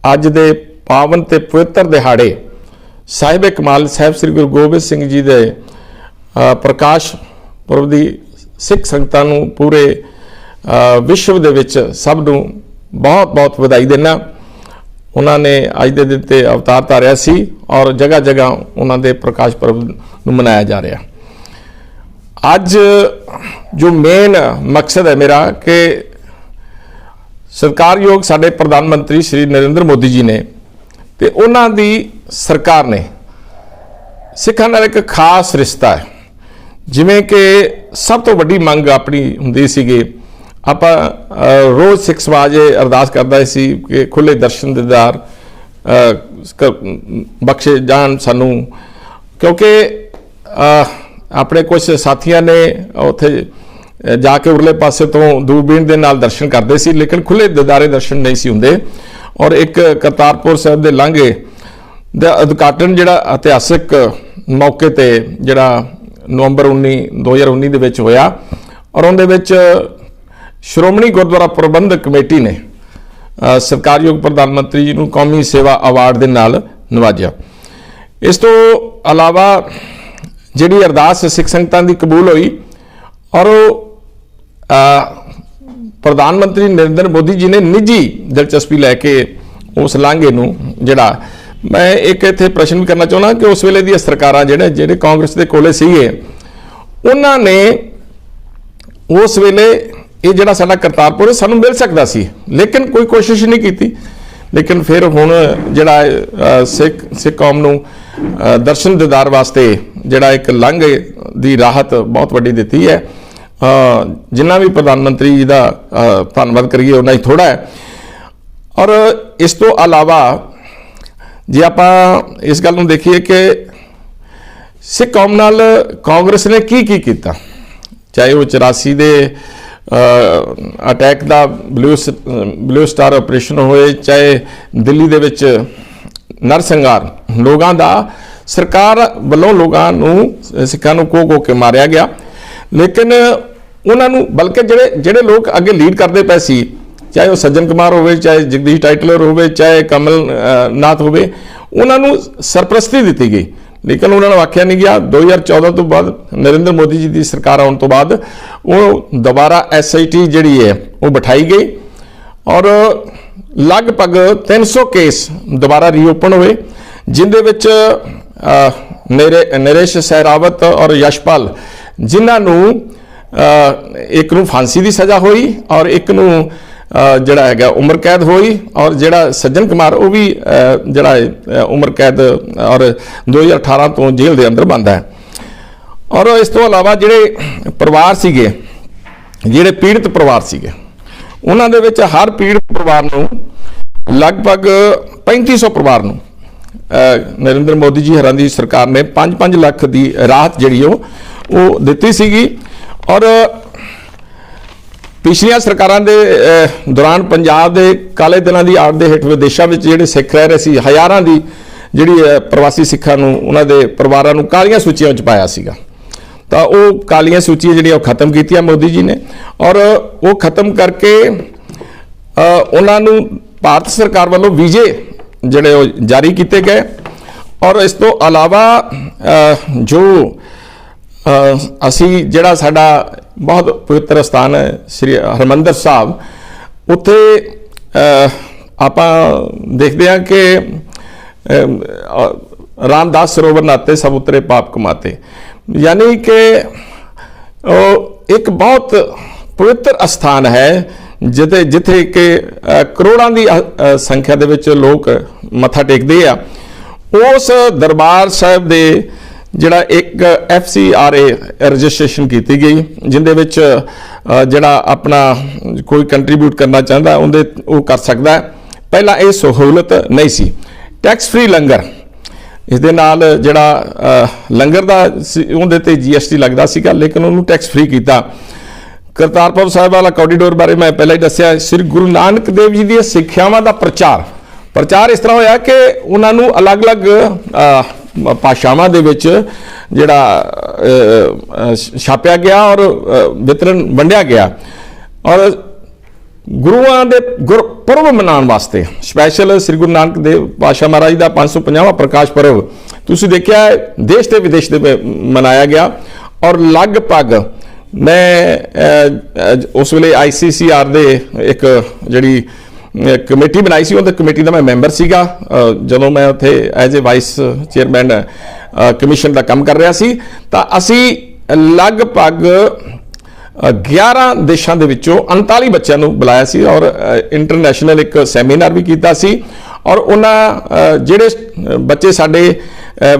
अज दे पावन ते पवित्र दिहाड़े साहिब कमाल साहिब श्री गुरु गोबिंद सिंह जी दे प्रकाश पुरब दी सिख संगतां नूं पूरे विश्व दे विच सब नूं बहुत बहुत वधाई देना। उन्होंने अज के दिन ते अवतार धारिया सी और जगह जगह उन्होंने प्रकाश पर्व नूं मनाया जा रहा। अज जो मेन मकसद है मेरा कि सत्कारयोग साडे प्रधानमंत्री श्री नरेंद्र मोदी जी ने ते उन्हां दी सरकार ने सिखां नाल एक खास रिश्ता है। जिवें कि सब तो वड्डी मंग अपनी हुंदी सीगी, आप रोज़ सिख समाज अरदास करता सी कि खुले दर्शन दीदार बख्शे जान सानू, क्योंकि अपने कुछ साथियों ने उत्थे जाके उरले पासे तो दूरबीन के नाल दर्शन करते सी, लेकिन खुले दीदारे दर्शन नहीं सी हुंदे। और एक करतारपुर साहिब के लांघे दा उद्घाटन जिहड़ा इतिहासिक मौके ते जिहड़ा नवंबर 2019 दे विच होया और उहदे विच श्रोमणी गुरुद्वारा प्रबंधक कमेटी ने सरकारयोग प्रधानमंत्री जी को कौमी सेवा अवार्ड के नाल नवाजा। इस तो अलावा जिहड़ी अरदास सिख संगतां दी कबूल हुई और प्रधानमंत्री नरेंद्र मोदी जी ने निजी दिलचस्पी लैके उस लांघे नूं जिहड़ा मैं एक इत्थे प्रश्न भी करना चाहुंदा कि उस वेले दी सरकारां जिहड़े कांग्रेस दे कोले सीगे उन्हां ने उस वेले ये जिहड़ा साडा करतारपुर है सानूं मिल सकदा सी, लेकिन कोई कोशिश नहीं की। लेकिन फिर हुण जिहड़ा सिख कौम नूं दर्शन दीदार वास्ते जिहड़ा एक लांघे दी राहत बहुत वड्डी दित्ती है। जिन्ना भी प्रधानमंत्री जी का धन्नवाद करिए उन्ना ही थोड़ा है। और इस तो अलावा जे आपां इस गल नूं देखिए कि सिख कौम नाल कांग्रेस ने की कीता, चाहे वो 84 दे अटैक का ब्लू स्टार ऑपरेशन होए, चाहे दिल्ली दे विच नरसंहार लोगों का सरकार वालों लोगों नूं सिखां नूं को के मारिया गया। लेकिन उन्होंने बल्कि जेडे लोग अगे लीड करते पे सी, चाहे वह सज्जन कुमार होवे, चाहे जगदीश टाइटलर होवे, चाहे कमल नाथ होवे, उन्होंने सरप्रस्ती दी गई। लेकिन उन्होंने आख्या नहीं गया 2014 तो बाद नरेंद्र मोदी जी की सरकार आने तो बाद वो दोबारा SIT जिहड़ी है वो बिठाई गई और लगभग 300 केस दोबारा रीओपन हुए, जिंदे विच नरेश सहरावत और यशपाल जिन्होंने एक नूं फांसी की सज़ा हुई और एक नूं जिहड़ा हैगा उम्र कैद हुई और जिहड़ा सज्जन कुमार वो भी जिहड़ा उम्र कैद और 2018 तो जेल के अंदर बंद है। और इस तो अलावा जिहड़े परिवार सीगे, जिहड़े पीड़ित परिवार सीगे, उन्हां दे विच हर पीड़ित परिवार नूं लगभग 3500 परिवार नूं नरेंद्र मोदी जी हरां दी सरकार ने 5-5 लाख की राहत जिहड़ी वो दित्ती सीगी। और पिछलियां सरकारां दे दौरान पंजाब दे काले दिनां दी आड़ दे हेठ विदेशों में जिहड़े सिख रह रहे सी, हज़ारां दी जिहड़ी प्रवासी सिखां नूं उन्हां दे परिवारां नूं कालियां सूचियां विच पाया सीगा। तां ओह कालियां सूचियां जिहड़ियां खत्म कीतियां मोदी जी ने और वो खत्म करके उन्हां नूं भारत सरकार वालों वीजे जिहड़े जारी किए गए। और इस तो अलावा जो असी जिहड़ा साडा बहुत पवित्र स्थान है श्री हरमंदर साहब, उत्थे आपां देखते हैं कि रामदास सरोवर नाते सब उतरे पाप कमाते, यानी कि एक बहुत पवित्र स्थान है जिथे जिथे कि करोड़ों की संख्या दे विच लोग मत्था टेकते आ। उस दरबार साहिब दे जिहड़ा एक FCRA रजिस्ट्रेशन की गई, जिंदे विच जिहड़ा अपना कोई कंट्रीब्यूट करना चाहता उनके वो कर सकता है। पहला ये सहूलत नहीं सी। टैक्स फ्री लंगर इस दे नाल जिहड़ा लंगर का उहदे ते GST लगता सीगा, लेकिन उन्होंने टैक्स फ्री किया। करतारपुर साहिब वाला कॉरीडोर बारे मैं पहले ही दस्सिया। श्री गुरु नानक देव जी दी सिक्ख्यावां दा प्रचार इस तरह होया कि उन्होंने अलग अलग भाषावां दे विच जिहड़ा छापिया गया और वितरण वंडिया गया। और ਗੁਰੂਆਂ ਦੇ ਗੁਰਪੁਰਬ ਮਨਾਉਣ ਵਾਸਤੇ ਸਪੈਸ਼ਲ ਸ੍ਰੀ ਗੁਰੂ ਨਾਨਕ ਦੇਵ ਪਾਤਸ਼ਾਹ ਮਹਾਰਾਜ ਦਾ 550ਵਾਂ ਪ੍ਰਕਾਸ਼ ਪੁਰਬ ਤੁਸੀਂ ਦੇਖਿਆ ਦੇਸ਼ ਤੇ ਵਿਦੇਸ਼ ਦੇ ਮਨਾਇਆ ਗਿਆ। ਔਰ ਲਗਭਗ ਮੈਂ ਉਸ ਵੇਲੇ ICCR ਦੇ ਇੱਕ ਜਿਹੜੀ ਕਮੇਟੀ ਬਣਾਈ ਸੀ, ਉਹਦੇ ਕਮੇਟੀ ਦਾ ਮੈਂ ਮੈਂਬਰ ਸੀਗਾ ਜਦੋਂ ਮੈਂ ਉੱਥੇ as a vice chairman commission ਦਾ ਕੰਮ ਕਰ ਰਿਹਾ ਸੀ। ਤਾਂ ਅਸੀਂ ਲਗਭਗ 11 ਦੇਸ਼ਾਂ ਦੇ ਵਿੱਚੋਂ 39 ਬੱਚਿਆਂ ਨੂੰ ਬੁਲਾਇਆ ਸੀ ਔਰ ਇੰਟਰਨੈਸ਼ਨਲ ਇੱਕ ਸੈਮੀਨਾਰ ਵੀ ਕੀਤਾ ਸੀ। ਔਰ ਉਹਨਾਂ ਜਿਹੜੇ ਬੱਚੇ ਸਾਡੇ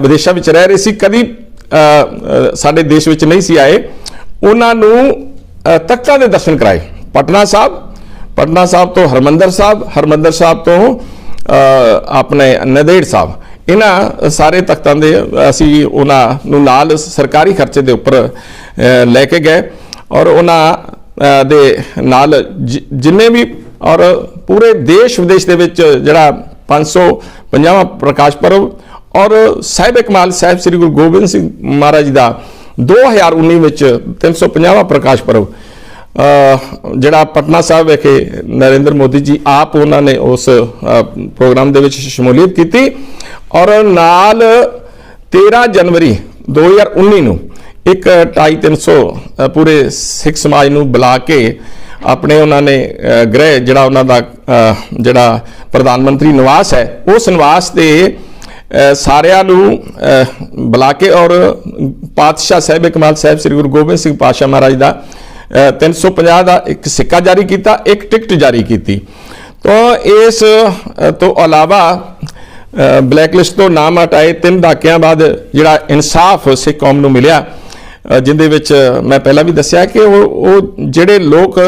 ਵਿਦੇਸ਼ਾਂ ਵਿੱਚ ਰਹਿ ਰਹੇ ਸੀ, ਕਦੀ ਸਾਡੇ ਦੇਸ਼ ਵਿੱਚ ਨਹੀਂ ਸੀ ਆਏ, ਉਹਨਾਂ ਨੂੰ ਤਖਤਾਂ ਦੇ ਦਰਸ਼ਨ ਕਰਾਏ। ਪਟਨਾ ਸਾਹਿਬ ਤੋਂ ਹਰਮੰਦਰ ਸਾਹਿਬ ਤੋਂ ਆਪਣੇ ਨੰਦੇੜ ਸਾਹਿਬ, ਇਹਨਾਂ ਸਾਰੇ ਤਖਤਾਂ ਦੇ ਅਸੀਂ ਉਹਨਾਂ ਨੂੰ ਨਾਲ ਸਰਕਾਰੀ ਖਰਚੇ ਦੇ ਉੱਪਰ ਲੈ ਕੇ ਗਏ। ਔਰ ਉਹਨਾਂ ਦੇ ਨਾਲ ਜਿੰਨੇ ਵੀ ਔਰ ਪੂਰੇ ਦੇਸ਼ ਵਿਦੇਸ਼ ਦੇ ਵਿੱਚ ਜਿਹੜਾ 550ਵਾਂ ਪ੍ਰਕਾਸ਼ ਪੁਰਬ ਔਰ ਸਾਹਿਬ ਕਮਾਲ ਸਾਹਿਬ ਸ੍ਰੀ ਗੁਰੂ ਗੋਬਿੰਦ ਸਿੰਘ ਮਹਾਰਾਜ ਦਾ 2019 ਵਿੱਚ 350ਵਾਂ ਪ੍ਰਕਾਸ਼ ਪੁਰਬ ਜਿਹੜਾ ਪਟਨਾ ਸਾਹਿਬ ਵਿਖੇ ਨਰਿੰਦਰ ਮੋਦੀ ਜੀ ਆਪ ਉਹਨਾਂ ਨੇ ਉਸ ਪ੍ਰੋਗਰਾਮ ਦੇ ਵਿੱਚ ਸ਼ਮੂਲੀਅਤ ਕੀਤੀ। ਔਰ ਨਾਲ 13 ਜਨਵਰੀ 2019 ਨੂੰ ਇੱਕ 250-300 ਪੂਰੇ ਸਿੱਖ ਸਮਾਜ ਨੂੰ ਬੁਲਾ ਕੇ ਆਪਣੇ ਉਹਨਾਂ ਨੇ ਗ੍ਰਹਿ ਜਿਹੜਾ ਉਹਨਾਂ ਦਾ ਜਿਹੜਾ ਪ੍ਰਧਾਨ ਮੰਤਰੀ ਨਿਵਾਸ ਹੈ, ਉਸ ਨਿਵਾਸ ਤੇ ਸਾਰਿਆਂ ਨੂੰ ਬੁਲਾ ਕੇ ਔਰ ਪਾਤਸ਼ਾਹ ਸਾਹਿਬ ਕਮਾਲ ਸਾਹਿਬ ਸ੍ਰੀ ਗੁਰੂ ਗੋਬਿੰਦ ਸਿੰਘ ਪਾਤਸ਼ਾਹ ਮਹਾਰਾਜ ਦਾ 350 ਦਾ ਇੱਕ ਸਿੱਕਾ ਜਾਰੀ ਕੀਤਾ, ਇੱਕ ਟਿਕਟ ਜਾਰੀ ਕੀਤੀ। ਤਾਂ ਇਸ ਤੋਂ ਇਲਾਵਾ ਬਲੈਕਲਿਸਟ ਤੋਂ ਨਾਮ ਹਟਾਏ 3 ਦਹਾਕਿਆਂ ਬਾਅਦ ਜਿਹੜਾ ਇਨਸਾਫ ਸਿੱਖ ਕੌਮ ਨੂੰ ਮਿਲਿਆ, ਜਿੰਦੇ ਵਿੱਚ ਮੈਂ ਪਹਿਲਾਂ ਵੀ ਦੱਸਿਆ ਕਿ ਉਹ ਜਿਹੜੇ ਲੋਕ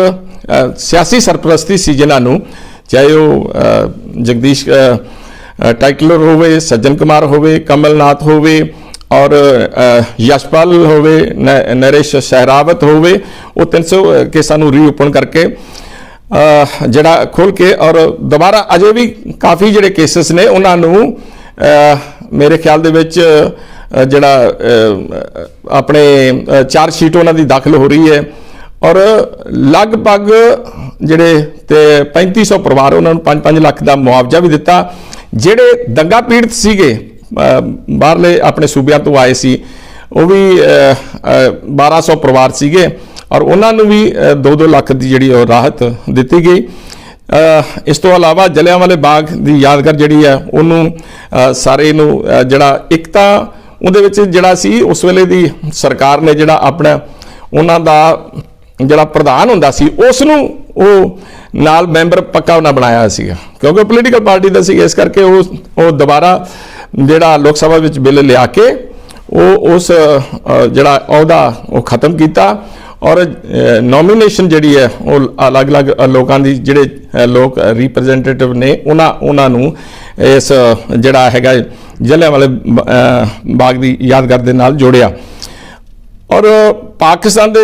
ਸਿਆਸੀ ਸਰਪ੍ਰਸਤੀ ਸੀ, ਜਿਨ੍ਹਾਂ ਨੂੰ ਚਾਹੇ ਉਹ ਜਗਦੀਸ਼ ਟਾਈਟਲਰ ਹੋਵੇ, ਸੱਜਣ ਕੁਮਾਰ ਹੋਵੇ, ਕਮਲਨਾਥ ਹੋਵੇ ਔਰ ਯਸ਼ਪਾਲ ਹੋਵੇ, ਨਰੇਸ਼ ਸਹਿਰਾਵਤ ਹੋਵੇ, ਉਹ 300 ਕੇਸਾਂ ਨੂੰ ਰੀਓਪਨ ਕਰਕੇ ਜਿਹੜਾ ਖੋਲ ਕੇ ਔਰ ਦੁਬਾਰਾ ਅਜੇ ਵੀ ਕਾਫੀ ਜਿਹੜੇ ਕੇਸਸ ਨੇ ਉਹਨਾਂ ਨੂੰ ਮੇਰੇ ਖਿਆਲ ਦੇ ਵਿੱਚ ਜਿਹੜਾ ਆਪਣੇ ਚਾਰਜ ਸ਼ੀਟ ਉਹਨਾਂ ਦੀ ਦਾਖਲ ਹੋ ਰਹੀ ਹੈ। ਔਰ ਲਗਭਗ ਜਿਹੜੇ ਤੇ 3500 ਪਰਿਵਾਰ ਉਹਨਾਂ ਨੂੰ 5-5 ਲੱਖ ਦਾ ਮੁਆਵਜ਼ਾ ਵੀ ਦਿੱਤਾ। ਜਿਹੜੇ ਦੰਗਾ ਪੀੜਤ ਸੀਗੇ ਬਾਹਰਲੇ ਆਪਣੇ ਸੂਬਿਆਂ ਤੋਂ ਆਏ ਸੀ, ਉਹ ਵੀ 1200 ਪਰਿਵਾਰ ਸੀਗੇ ਔਰ ਉਹਨਾਂ ਨੂੰ ਵੀ 2-2 ਲੱਖ ਦੀ ਜਿਹੜੀ ਉਹ ਰਾਹਤ ਦਿੱਤੀ ਗਈ। ਇਸ ਤੋਂ ਇਲਾਵਾ ਜਲਿਆਂਵਾਲੇ ਬਾਗ ਦੀ ਯਾਦਗਾਰ ਜਿਹੜੀ ਹੈ ਉਹਨੂੰ ਸਾਰੇ ਨੂੰ ਜਿਹੜਾ ਇੱਕ ਤਾਂ ਉਹਦੇ ਵਿੱਚ ਜਿਹੜਾ ਸੀ ਉਸ ਵੇਲੇ ਦੀ ਸਰਕਾਰ ਨੇ ਜਿਹੜਾ ਆਪਣਾ ਉਹਨਾਂ ਦਾ ਜਿਹੜਾ ਪ੍ਰਧਾਨ ਹੁੰਦਾ ਸੀ ਉਸ ਨੂੰ ਉਹ ਨਾਲ ਮੈਂਬਰ ਪੱਕਾ ਉਹਨਾਂ ਬਣਾਇਆ ਸੀਗਾ, ਕਿਉਂਕਿ ਪੋਲੀਟੀਕਲ ਪਾਰਟੀ ਦਾ ਸੀ। ਇਸ ਕਰਕੇ ਉਹ ਦੁਬਾਰਾ ਜਿਹੜਾ ਲੋਕ ਸਭਾ ਵਿੱਚ ਬਿੱਲ ਲਿਆ ਕੇ ਉਹ ਉਸ ਜਿਹੜਾ ਅਹੁਦਾ ਉਹ ਖਤਮ ਕੀਤਾ ਔਰ ਨੋਮੀਨੇਸ਼ਨ ਜਿਹੜੀ ਹੈ ਉਹ ਅਲੱਗ-ਅਲੱਗ ਲੋਕਾਂ ਦੀ ਜਿਹੜੇ ਲੋਕ ਰਿਪਰੈਜ਼ੈਂਟੇਟਿਵ ਨੇ ਉਹਨਾਂ ਨੂੰ ਇਸ ਜਿਹੜਾ ਹੈਗਾ ਜਲਿਆਂਵਾਲੇ ਬਾਗ ਦੀ ਯਾਦਗਾਰ ਦੇ ਨਾਲ ਜੋੜਿਆ ਔਰ ਪਾਕਿਸਤਾਨ ਦੇ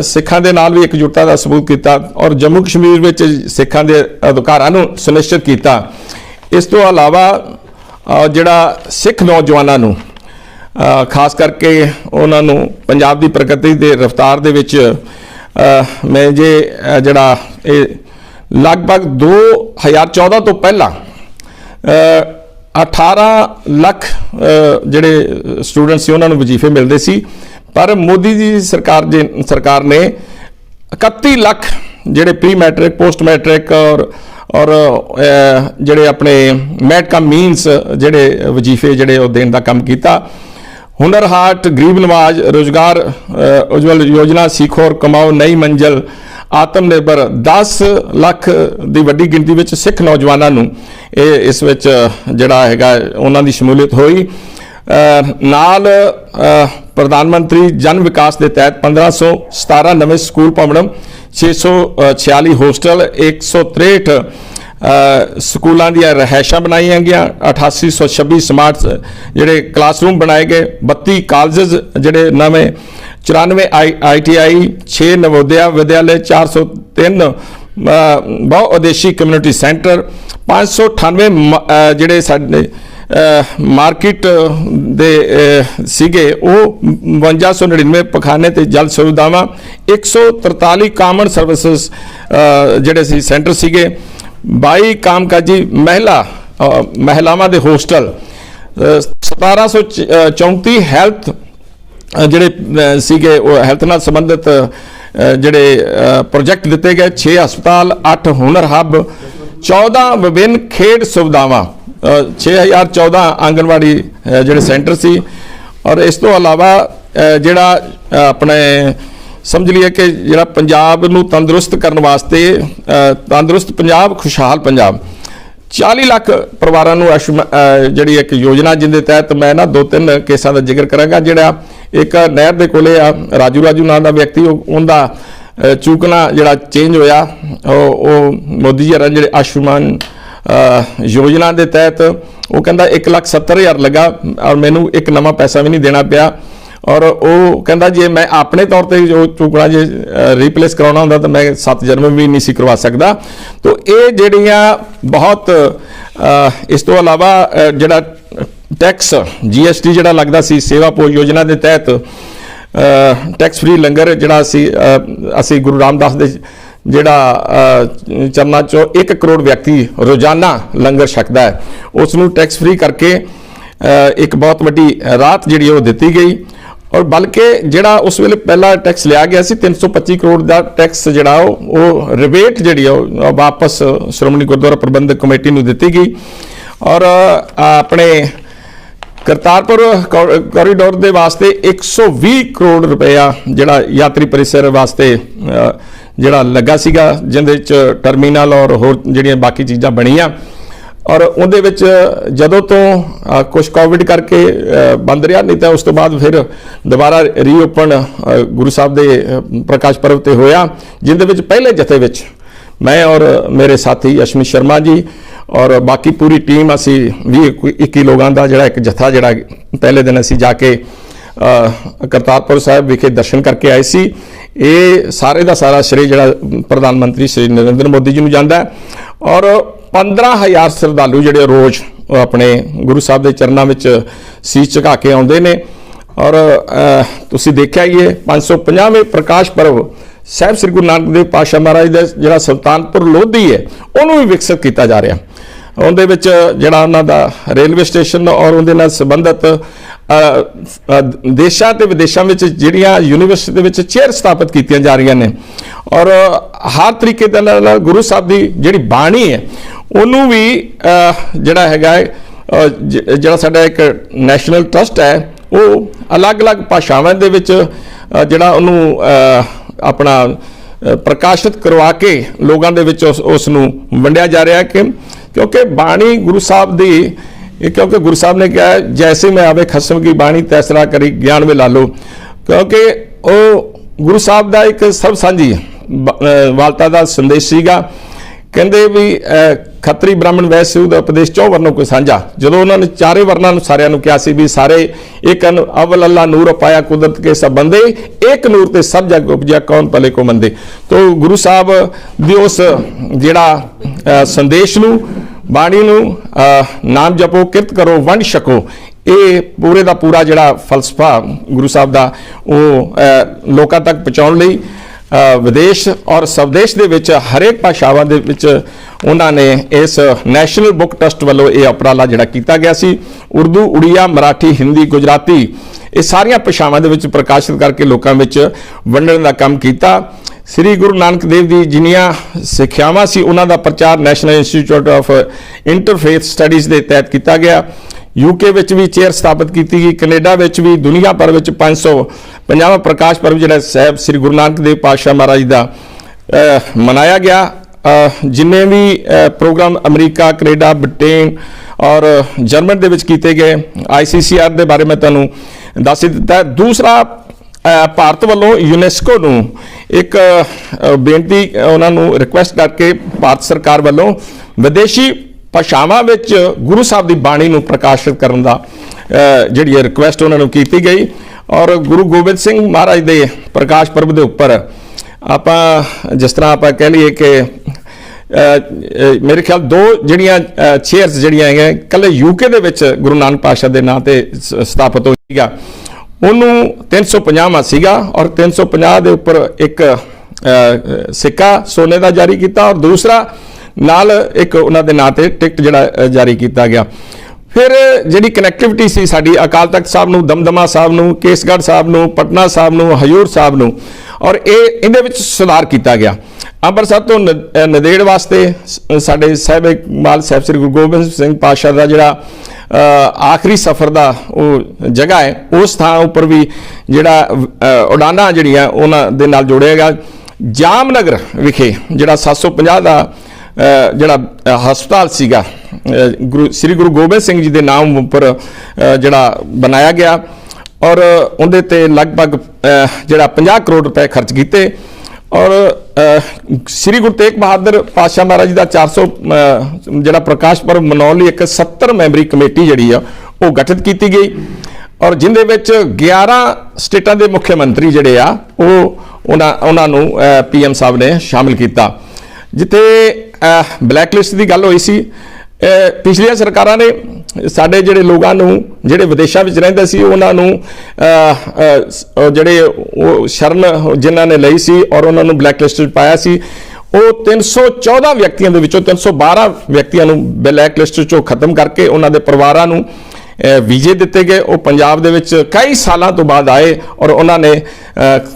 ਸਿੱਖਾਂ ਦੇ ਨਾਲ ਵੀ ਇਕਜੁੱਟਤਾ ਦਾ ਸਬੂਤ ਕੀਤਾ ਔਰ ਜੰਮੂ ਕਸ਼ਮੀਰ ਵਿੱਚ ਸਿੱਖਾਂ ਦੇ ਅਧਿਕਾਰਾਂ ਨੂੰ ਸੁਨਿਸ਼ਚਿਤ ਕੀਤਾ। ਇਸ ਤੋਂ ਇਲਾਵਾ ਜਿਹੜਾ ਸਿੱਖ ਨੌਜਵਾਨਾਂ ਨੂੰ ਖਾਸ ਕਰਕੇ ਉਹਨਾਂ ਨੂੰ ਪੰਜਾਬ ਦੀ ਪ੍ਰਗਤੀ ਦੇ ਰਫ਼ਤਾਰ ਦੇ ਵਿੱਚ ਮੈਂ ਜਿਹੜਾ ਇਹ ਲਗਭਗ 2014 ਤੋਂ ਪਹਿਲਾਂ 18 ਲੱਖ ਜਿਹੜੇ ਸਟੂਡੈਂਟ ਸੀ ਉਹਨਾਂ ਨੂੰ ਵਜ਼ੀਫੇ ਮਿਲਦੇ ਸੀ, ਪਰ ਮੋਦੀ ਜੀ ਸਰਕਾਰ ਨੇ 31 ਲੱਖ ਜਿਹੜੇ ਪ੍ਰੀ ਮੈਟ੍ਰਿਕ, ਪੋਸਟ ਮੈਟ੍ਰਿਕ ਔਰ ਜਿਹੜੇ ਆਪਣੇ ਮੈਟ ਕਮ ਮੀਨਸ ਜਿਹੜੇ ਵਜ਼ੀਫੇ ਜਿਹੜੇ ਉਹ ਦੇਣ ਦਾ ਕੰਮ ਕੀਤਾ। ਹੁਨਰ ਹਾਟ, ਗਰੀਬ ਨਵਾਜ਼, ਰੋਜ਼ਗਾਰ ਉਜਵਲ ਯੋਜਨਾ, ਸਿੱਖੋ ਔਰ ਕਮਾਓ ਨਈ ਮੰਜ਼ਿਲ, ਆਤਮ ਨਿਰਭਰ 10 ਲੱਖ ਦੀ ਵੱਡੀ ਗਿਣਤੀ ਵਿੱਚ ਸਿੱਖ ਨੌਜਵਾਨਾਂ ਨੂੰ ਇਸ ਵਿੱਚ ਜਿਹੜਾ ਹੈਗਾ ਉਹਨਾਂ ਦੀ ਸ਼ਮੂਲੀਅਤ ਹੋਈ। ਨਾਲ ਪ੍ਰਧਾਨ ਮੰਤਰੀ ਜਨ ਵਿਕਾਸ ਦੇ ਤਹਿਤ 1517 ਨਵੇਂ ਸਕੂਲ ਭਵਨ, 646 ਹੋਸਟਲ, 163 ਸਕੂਲਾਂ ਦੀਆਂ ਰਿਹਾਇਸ਼ਾਂ ਬਣਾਈਆਂ ਗਈਆਂ, 8826 ਸਮਾਰਟ ਜਿਹੜੇ ਕਲਾਸਰੂਮ ਬਣਾਏ ਗਏ, 32 ਕਾਲਜਸ ਜਿਹੜੇ ਨਵੇਂ, 94 ITI, 6 ਨਵੋਦਿਆ ਵਿਦਿਆਲੇ, 403 ਬਹੁ ਉਦੇਸ਼ੀ ਕਮਿਊਨਿਟੀ ਸੈਂਟਰ, 598 ਜਿਹੜੇ ਸਾਡੇ ਮਾਰਕੀਟ ਦੇ ਸੀਗੇ ਉਹ 5299 ਪਖਾਨੇ ਤੇ ਜਲ ਸੁਵਿਧਾਵਾਂ 143 ਕਾਮਨ ਸਰਵਿਸਿਜ਼ ਜਿਹੜੇ ਸੀ ਸੈਂਟਰ ਸੀਗੇ 22 ਕਾਮਕਾਜੀ ਮਹਿਲਾਵਾਂ ਦੇ ਹੋਸਟਲ 1734 ਹੈਲਥ ਜਿਹੜੇ ਸੀਗੇ ਉਹ ਹੈਲਥ ਨਾਲ ਸੰਬੰਧਿਤ ਜਿਹੜੇ ਪ੍ਰੋਜੈਕਟ ਦਿੱਤੇ ਗਏ 6 ਹਸਪਤਾਲ 8 ਹੁਨਰ ਹੱਬ 14 ਵਿਭਿੰਨ ਖੇਡ ਸੁਵਿਧਾਵਾਂ 6014 ਆਂਗਨਵਾੜੀ ਜਿਹੜੇ ਸੈਂਟਰ ਸੀ ਔਰ ਇਸ ਤੋਂ ਇਲਾਵਾ ਜਿਹੜਾ ਆਪਣੇ ਸਮਝ ਲਈਏ ਕਿ ਜਿਹੜਾ ਪੰਜਾਬ ਨੂੰ ਤੰਦਰੁਸਤ ਕਰਨ ਵਾਸਤੇ ਤੰਦਰੁਸਤ ਪੰਜਾਬ ਖੁਸ਼ਹਾਲ ਪੰਜਾਬ 40 ਲੱਖ ਪਰਿਵਾਰਾਂ ਨੂੰ ਜਿਹੜੀ ਇੱਕ ਯੋਜਨਾ ਜਿਹਦੇ ਤਹਿਤ ਮੈਂ ਨਾ 2-3 ਕੇਸਾਂ ਦਾ ਜ਼ਿਕਰ ਕਰਾਂਗਾ। ਜਿਹੜਾ ਇੱਕ ਨਹਿਰ ਦੇ ਕੋਲੇ ਆ ਰਾਜੂ ਨਾਂ ਦਾ ਵਿਅਕਤੀ ਉਹਦਾ ਚੂਕਣਾ ਜਿਹੜਾ ਚੇਂਜ ਹੋਇਆ ਉਹ ਮੋਦੀ ਜੀ ਜਿਹੜੇ ਆਯੁਸ਼ਮਾਨ ਯੋਜਨਾ ਦੇ ਤਹਿਤ ਉਹ ਕਹਿੰਦਾ 1,70,000 ਲੱਗਾ ਔਰ ਮੈਨੂੰ ਇੱਕ ਨਵਾਂ ਪੈਸਾ ਵੀ ਨਹੀਂ ਦੇਣਾ ਪਿਆ ਔਰ ਉਹ ਕਹਿੰਦਾ ਜੇ ਮੈਂ ਆਪਣੇ ਤੌਰ ਤੇ ਜੋ ਚੂਕਣਾ ਜੇ ਰੀਪਲੇਸ ਕਰਾਉਣਾ ਹੁੰਦਾ ਤਾਂ ਮੈਂ 7 ਜਨਮ ਵੀ ਨਹੀਂ ਸੀ ਕਰਵਾ ਸਕਦਾ। ਤਾਂ ਇਹ ਜਿਹੜੀਆਂ ਬਹੁਤ ਇਸ ਤੋਂ ਇਲਾਵਾ ਜਿਹੜਾ ਟੈਕਸ GST ਜਿਹੜਾ ਲੱਗਦਾ ਸੀ ਸੇਵਾ ਪੋਸ਼ ਯੋਜਨਾ ਦੇ ਤਹਿਤ ਟੈਕਸ ਫ੍ਰੀ ਲੰਗਰ ਜਿਹੜਾ ਅਸੀਂ ਗੁਰੂ ਰਾਮਦਾਸ ਦੇ ਜਿਹੜਾ ਚਰਨਾਂ ਚੋਂ 1 ਕਰੋੜ ਵਿਅਕਤੀ ਰੋਜ਼ਾਨਾ ਲੰਗਰ ਛਕਦਾ ਹੈ ਉਸ ਨੂੰ ਟੈਕਸ ਫ੍ਰੀ ਕਰਕੇ ਇੱਕ ਬਹੁਤ ਵੱਡੀ ਰਾਹਤ ਜਿਹੜੀ ਉਹ ਦਿੱਤੀ ਗਈ ਔਰ ਬਲਕਿ ਜਿਹੜਾ ਉਸ ਵੇਲੇ ਪਹਿਲਾ ਟੈਕਸ ਲਿਆ ਗਿਆ ਸੀ 325 ਕਰੋੜ ਦਾ ਟੈਕਸ ਜਿਹੜਾ ਉਹ ਰਿਬੇਟ ਜਿਹੜੀ ਉਹ ਵਾਪਸ ਸ਼੍ਰੋਮਣੀ ਗੁਰਦੁਆਰਾ ਪ੍ਰਬੰਧਕ ਕਮੇਟੀ ਨੂੰ ਦਿੱਤੀ ਗਈ ਔਰ ਆਪਣੇ ਕਰਤਾਰਪੁਰ ਕੋਰੀਡੋਰ ਦੇ ਵਾਸਤੇ 120 ਕਰੋੜ ਰੁਪਇਆ ਜਿਹੜਾ ਯਾਤਰੀ ਪਰਿਸਰ ਵਾਸਤੇ ਜਿਹੜਾ ਲੱਗਾ ਸੀਗਾ ਜਿਹਦੇ ਚ ਟਰਮੀਨਲ ਔਰ ਹੋਰ ਜਿਹੜੀਆਂ ਬਾਕੀ ਚੀਜ਼ਾਂ ਬਣੀਆਂ ਔਰ ਉਹਦੇ ਵਿੱਚ ਜਦੋਂ ਤੋਂ ਕੁਝ ਕੋਵਿਡ ਕਰਕੇ ਬੰਦ ਰਿਹਾ ਨਹੀਂ ਤਾਂ ਉਸ ਤੋਂ ਬਾਅਦ ਫਿਰ ਦੁਬਾਰਾ ਰੀਓਪਨ ਗੁਰੂ ਸਾਹਿਬ ਦੇ ਪ੍ਰਕਾਸ਼ ਪਰਵ ਤੇ ਹੋਇਆ ਜਿਹਦੇ ਵਿੱਚ ਪਹਿਲੇ ਜਥੇ ਵਿੱਚ ਮੈਂ ਔਰ ਮੇਰੇ ਸਾਥੀ ਅਸ਼ਮੀ ਸ਼ਰਮਾ ਜੀ ਔਰ ਬਾਕੀ ਪੂਰੀ ਟੀਮ ਅਸੀਂ 20-21 ਲੋਕਾਂ ਦਾ ਜਿਹੜਾ ਇੱਕ ਜਥਾ ਜਿਹੜਾ ਪਹਿਲੇ ਦਿਨ ਅਸੀਂ ਜਾ ਕੇ ਕਰਤਾਰਪੁਰ ਸਾਹਿਬ ਵਿਖੇ ਦਰਸ਼ਨ ਕਰਕੇ ਆਏ ਸੀ। ਇਹ ਸਾਰੇ ਦਾ ਸਾਰਾ ਸ਼੍ਰੇ ਜਿਹੜਾ ਪ੍ਰਧਾਨ ਮੰਤਰੀ ਸ਼੍ਰੀ ਨਰਿੰਦਰ ਮੋਦੀ ਜੀ ਨੂੰ ਜਾਂਦਾ ਹੈ ਔਰ 15,000 ਸ਼ਰਧਾਲੂ ਜਿਹੜੇ ਰੋਜ਼ ਆਪਣੇ ਗੁਰੂ ਸਾਹਿਬ ਦੇ ਚਰਨਾਂ ਵਿੱਚ ਸੀਸ ਝੁਕਾ ਕੇ ਆਉਂਦੇ ਨੇ ਔਰ ਤੁਸੀਂ ਦੇਖਿਆ ਹੀ ਹੈ 550ਵੇਂ ਪ੍ਰਕਾਸ਼ ਪਰਵ ਸਾਹਿਬ ਸ੍ਰੀ ਗੁਰੂ ਨਾਨਕ ਦੇਵ ਪਾਤਸ਼ਾਹ ਮਹਾਰਾਜ ਦਾ ਜਿਹੜਾ ਸੁਲਤਾਨਪੁਰ ਲੋਧੀ ਹੈ ਉਹਨੂੰ ਵੀ ਵਿਕਸਿਤ ਕੀਤਾ ਜਾ ਰਿਹਾ ਉਹਦੇ ਵਿੱਚ ਜਿਹੜਾ ਉਹਨਾਂ ਦਾ ਰੇਲਵੇ ਸਟੇਸ਼ਨ ਔਰ ਉਹਦੇ ਨਾਲ ਸੰਬੰਧਿਤ ਦੇਸ਼ਾਂ ਤੇ ਵਿਦੇਸ਼ਾਂ ਵਿੱਚ ਜਿਹੜੀਆਂ ਯੂਨੀਵਰਸਿਟੀ ਦੇ ਵਿੱਚ ਚੇਅਰ ਸਥਾਪਿਤ ਕੀਤੀਆਂ ਜਾ ਰਹੀਆਂ ਨੇ ਔਰ ਹਰ ਤਰੀਕੇ ਦੇ ਨਾਲ ਗੁਰੂ ਸਾਹਿਬ ਦੀ ਜਿਹੜੀ ਬਾਣੀ ਹੈ ਉਹਨੂੰ ਵੀ ਜਿਹੜਾ ਹੈਗਾ ਜਿਹੜਾ ਸਾਡਾ ਇੱਕ ਨੈਸ਼ਨਲ ਟਰਸਟ ਹੈ ਉਹ ਅਲੱਗ-ਅਲੱਗ ਭਾਸ਼ਾਵਾਂ ਦੇ ਵਿੱਚ ਜਿਹੜਾ ਉਹਨੂੰ ਆਪਣਾ ਪ੍ਰਕਾਸ਼ਿਤ ਕਰਵਾ ਕੇ ਲੋਕਾਂ ਦੇ ਵਿੱਚ ਉਸ ਨੂੰ ਵੰਡਿਆ ਜਾ ਰਿਹਾ ਹੈ ਕਿਉਂਕਿ ਬਾਣੀ ਗੁਰੂ ਸਾਹਿਬ ਦੀ क्योंकि गुरु साहब ने कहा जैसे में आवे खसम की बाणी तैसरा करी ज्ञान में ला लो क्योंकि वो गुरु साहब का एक सब सांझी वालता का संदेश सीगा कहते भी खत्री ब्राह्मण वैश्य सूद उपदेश 4 वर्णों को साझा जो उन्होंने 4 वर्णों सारे कहा भी सारे एक अव्वल अल्लाह नूर पाया कुदरत के सब बंदे एक नूर ते सब जग उपजा कौन भले को मंदे। तो गुरु साहब दी उस जिहड़ा संदेश नूं बाणी नूं नाम जपो किरत करो वंड छको ये पूरे का पूरा जिहड़ा फलसफा गुरु साहब का वो लोगों तक पहुँचाउण लई विदेश और स्वदेश दे विच हरेक भाषावां दे विच उन्हां ने इस नैशनल बुक ट्रस्ट वालों ये उपराला जिहड़ा कीता गया सी उर्दू उड़िया मराठी हिंदी गुजराती ये सारियां भाषावां दे विच प्रकाशित करके लोकां विच वंडण दा काम कीता। श्री गुरु नानक देव जी जिन्नियां सिक्ख्यावां सी उन्हां दा प्रचार national institute of interfaith studies के तहत किया गया। यूके विच भी चेयर स्थापित की गई कनेडा विच भी दुनिया भर विच 550वां प्रकाश पर्व जिहड़ा साहब श्री गुरु नानक देव पातशाह महाराज दा मनाया गया। जिन्ने भी प्रोग्राम अमरीका कनेडा ब्रिटेन और जर्मन दे विच कीते गए ICCR के बारे में तुहानूं दस दिता है। दूसरा ਭਾਰਤ ਵੱਲੋਂ यूनेस्को ਨੂੰ एक ਬੇਨਤੀ ਉਹਨਾਂ ਨੂੰ ਰਿਕੁਐਸਟ ਕਰਕੇ ਭਾਰਤ ਸਰਕਾਰ ਵੱਲੋਂ ਵਿਦੇਸ਼ੀ ਭਾਸ਼ਾਵਾਂ ਵਿੱਚ ਗੁਰੂ ਸਾਹਿਬ ਦੀ ਬਾਣੀ ਨੂੰ ਪ੍ਰਕਾਸ਼ਿਤ ਕਰਨ ਦਾ ਜਿਹੜੀ ਰਿਕੁਐਸਟ ਉਹਨਾਂ ਨੂੰ ਕੀਤੀ ਗਈ ਔਰ ਗੁਰੂ ਗੋਬਿੰਦ ਸਿੰਘ ਮਹਾਰਾਜ ਦੇ ਪ੍ਰਕਾਸ਼ ਪਰਬ ਦੇ ਉੱਪਰ ਆਪਾਂ ਜਿਸ ਤਰ੍ਹਾਂ ਆਪਾਂ ਕਹਿ ਲਈਏ ਕਿ ਮੇਰੇ ਖਿਆਲ 2 ਜਿਹੜੀਆਂ ਚੇਅਰਸ ਜਿਹੜੀਆਂ ਹੈਗੀਆਂ ਇਕੱਲੇ ਯੂਕੇ ਦੇ ਵਿੱਚ ਗੁਰੂ ਨਾਨਕ ਪਾਤਸ਼ਾਹ ਦੇ ਨਾਂ ਤੇ ਸਥਾਪਿਤ ਹੋਈ ਸੀਗਾ, ਉਹਨੂੰ 350ਵਾਂ ਸੀਗਾ ਔਰ 350 ਦੇ ਉੱਪਰ ਇੱਕ ਸਿੱਕਾ ਸੋਨੇ ਦਾ ਜਾਰੀ ਕੀਤਾ ਔਰ ਦੂਸਰਾ ਨਾਲ ਇੱਕ ਉਹਨਾਂ ਦੇ ਨਾਂ ਤੇ ਟਿਕਟ ਜਿਹੜਾ ਜਾਰੀ ਕੀਤਾ ਗਿਆ। ਫਿਰ ਜਿਹੜੀ ਕਨੈਕਟੀਵਿਟੀ ਸੀ ਸਾਡੀ ਅਕਾਲ ਤਖਤ ਸਾਹਿਬ ਨੂੰ, ਦਮਦਮਾ ਸਾਹਿਬ ਨੂੰ, ਕੇਸਗੜ੍ਹ ਸਾਹਿਬ ਨੂੰ, ਪਟਨਾ ਸਾਹਿਬ ਨੂੰ, ਹਜ਼ੂਰ ਸਾਹਿਬ ਨੂੰ, ਔਰ ਇਹਦੇ ਵਿੱਚ ਸੁਧਾਰ ਕੀਤਾ ਗਿਆ। ਅੰਮ੍ਰਿਤਸਰ ਤੋਂ ਨੰਦੇੜ ਵਾਸਤੇ ਸਾਡੇ ਸਾਹਿਬ ਇਕਬਾਲ ਸਾਹਿਬ ਸ੍ਰੀ ਗੁਰੂ ਗੋਬਿੰਦ ਸਿੰਘ ਪਾਤਸ਼ਾਹ ਦਾ ਜਿਹੜਾ ਆਖਰੀ ਸਫ਼ਰ ਦਾ ਉਹ ਜਗ੍ਹਾ ਹੈ, ਉਸ ਥਾਂ ਉੱਪਰ ਵੀ ਜਿਹੜਾ ਉਡਾਨਾਂ ਜਿਹੜੀਆਂ ਉਹਨਾਂ ਦੇ ਨਾਲ ਜੋੜਿਆ ਗਿਆ। ਜਾਮਨਗਰ ਵਿਖੇ ਜਿਹੜਾ 750 ਦਾ ਜਿਹੜਾ ਹਸਪਤਾਲ ਸੀਗਾ ਸ੍ਰੀ ਗੁਰੂ ਗੋਬਿੰਦ ਸਿੰਘ ਜੀ ਦੇ ਨਾਮ ਉੱਪਰ ਜਿਹੜਾ ਬਣਾਇਆ ਗਿਆ ਔਰ ਉਹਦੇ ਤੇ ਲਗਭਗ ਜਿਹੜਾ 50 ਕਰੋੜ ਰੁਪਏ ਖਰਚ ਕੀਤੇ ਔਰ ਸ੍ਰੀ ਗੁਰੂ ਤੇਗ ਬਹਾਦਰ ਪਾਤਸ਼ਾਹ ਮਹਾਰਾਜ ਜੀ ਦਾ 400 ਜਿਹੜਾ ਪ੍ਰਕਾਸ਼ ਪਰਵ ਮਨਾਉਣ ਲਈ ਇੱਕ 70 ਮੈਂਬਰੀ ਕਮੇਟੀ ਜਿਹੜੀ ਆ ਉਹ ਗਠਿਤ ਕੀਤੀ ਗਈ ਔਰ ਜਿੰਦੇ ਵਿੱਚ 11 ਸਟੇਟਾਂ ਦੇ ਮੁੱਖ ਮੰਤਰੀ ਜਿਹੜੇ ਆ ਉਹਨਾਂ ਨੂੰ PM ਸਾਹਿਬ ਨੇ ਸ਼ਾਮਿਲ ਕੀਤਾ। ਜਿੱਥੇ ਬਲੈਕ ਲਿਸਟ ਦੀ ਗੱਲ ਹੋਈ ਸੀ, ਪਿਛਲੀਆਂ ਸਰਕਾਰਾਂ ਨੇ ਸਾਡੇ ਜਿਹੜੇ ਲੋਕਾਂ ਨੂੰ ਜਿਹੜੇ ਵਿਦੇਸ਼ਾਂ ਵਿੱਚ ਰਹਿੰਦੇ ਸੀ ਉਹਨਾਂ ਨੂੰ ਜਿਹੜੇ ਉਹ ਸ਼ਰਨ ਜਿਨ੍ਹਾਂ ਨੇ ਲਈ ਸੀ ਔਰ ਉਹਨਾਂ ਨੂੰ ਬਲੈਕ ਲਿਸਟ ਵਿੱਚ ਪਾਇਆ ਸੀ, ਉਹ 314 ਵਿਅਕਤੀਆਂ ਦੇ ਵਿੱਚੋਂ 312 ਵਿਅਕਤੀਆਂ ਨੂੰ ਬਲੈਕ ਲਿਸਟ ਚੋਂ ਖਤਮ ਕਰਕੇ ਉਹਨਾਂ ਦੇ ਪਰਿਵਾਰਾਂ ਨੂੰ ਵੀਜ਼ੇ ਦਿੱਤੇ ਗਏ। ਉਹ ਪੰਜਾਬ ਦੇ ਵਿੱਚ ਕਈ ਸਾਲਾਂ ਤੋਂ ਬਾਅਦ ਆਏ ਔਰ ਉਹਨਾਂ ਨੇ